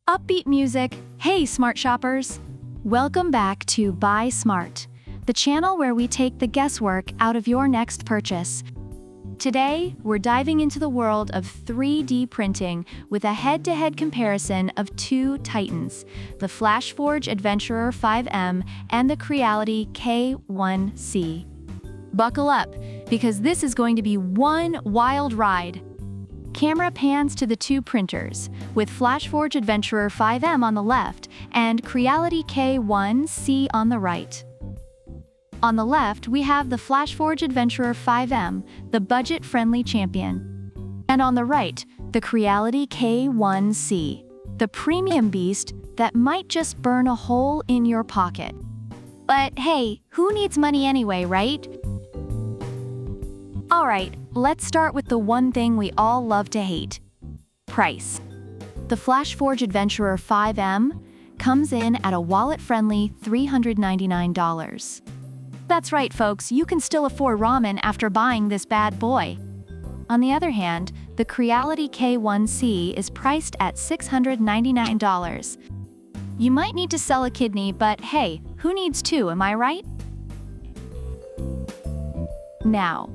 Upbeat music. Hey, smart shoppers! Welcome back to Buy Smart, the channel where we take the guesswork out of your next purchase. Today, we're diving into the world of 3D printing with a head-to-head comparison of two titans, the Flashforge Adventurer 5M and the Creality K1C. Buckle up, because this is going to be one wild ride. Camera pans to the two printers, with Flashforge Adventurer 5M on the left and Creality K1C on the right. On the left, we have the Flashforge Adventurer 5M, the budget-friendly champion. And on the right, the Creality K1C, the premium beast that might just burn a hole in your pocket. But hey, who needs money anyway, right? Alright, let's start with the one thing we all love to hate: price. The Flashforge Adventurer 5M comes in at a wallet-friendly $399. That's right, folks, you can still afford ramen after buying this bad boy. On the other hand, the Creality K1C is priced at $699. You might need to sell a kidney, but hey, who needs two, am I right? Now,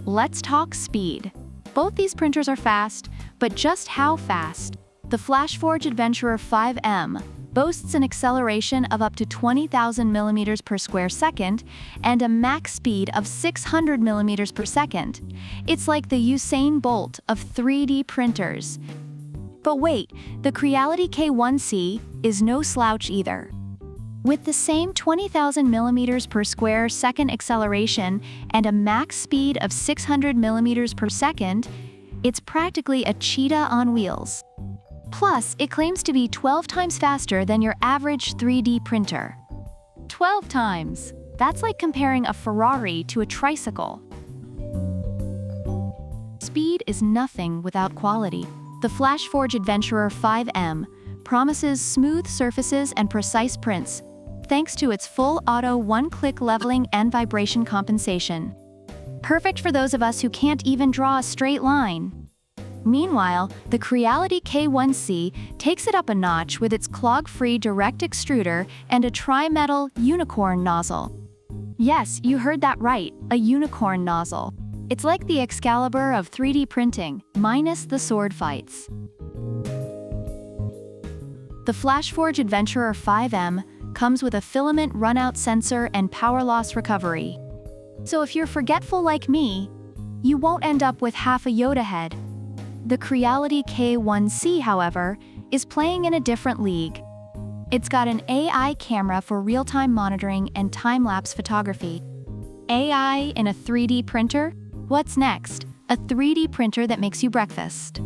let's talk speed. Both these printers are fast, but just how fast? The Flashforge Adventurer 5M boasts an acceleration of up to 20,000 millimeters per square second and a max speed of 600 millimeters per second. It's like the Usain Bolt of 3D printers. But wait, the Creality K1C is no slouch either. With the same 20,000 millimeters per square second acceleration and a max speed of 600 millimeters per second, it's practically a cheetah on wheels. Plus, it claims to be 12 times faster than your average 3D printer. 12 times! That's like comparing a Ferrari to a tricycle. Speed is nothing without quality. The Flashforge Adventurer 5M promises smooth surfaces and precise prints, thanks to its full auto one-click leveling and vibration compensation. Perfect for those of us who can't even draw a straight line. Meanwhile, the Creality K1C takes it up a notch with its clog-free direct extruder and a tri-metal unicorn nozzle. Yes, you heard that right, a unicorn nozzle. It's like the Excalibur of 3D printing, minus the sword fights. The Flashforge Adventurer 5M comes with a filament runout sensor and power loss recovery. So if you're forgetful like me, you won't end up with half a Yoda head. The Creality K1C, however, is playing in a different league. It's got an AI camera for real-time monitoring and time-lapse photography. AI in a 3D printer? What's next? A 3D printer that makes you breakfast.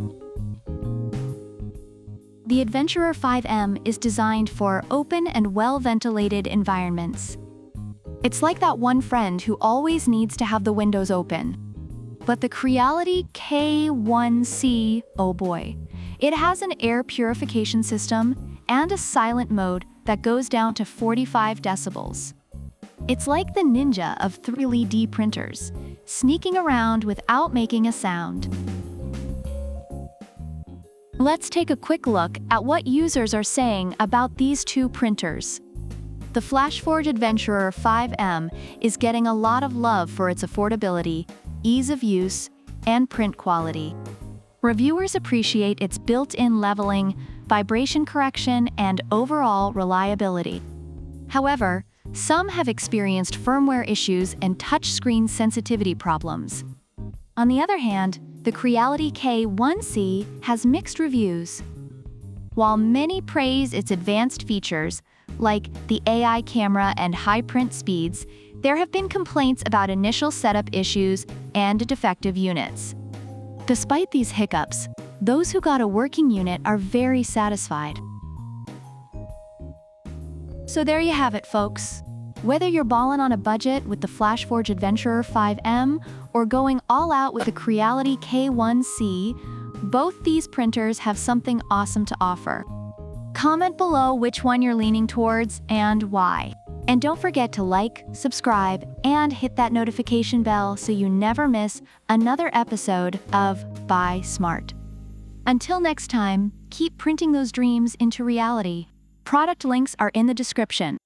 The Adventurer 5M is designed for open and well-ventilated environments. It's like that one friend who always needs to have the windows open. But the Creality K1C, oh boy, it has an air purification system and a silent mode that goes down to 45 decibels. It's like the ninja of 3D printers, sneaking around without making a sound. Let's take a quick look at what users are saying about these two printers. The Flashforge Adventurer 5M is getting a lot of love for its affordability, ease of use, and print quality. Reviewers appreciate its built-in leveling, vibration correction, and overall reliability. However, some have experienced firmware issues and touchscreen sensitivity problems. On the other hand, the Creality K1C has mixed reviews. While many praise its advanced features, like the AI camera and high print speeds, there have been complaints about initial setup issues and defective units. Despite these hiccups, those who got a working unit are very satisfied. So there you have it, folks. Whether you're balling on a budget with the Flashforge Adventurer 5M or going all out with the Creality K1C, both these printers have something awesome to offer. Comment below which one you're leaning towards and why. And don't forget to like, subscribe, and hit that notification bell so you never miss another episode of Buy Smart. Until next time, keep printing those dreams into reality. Product links are in the description.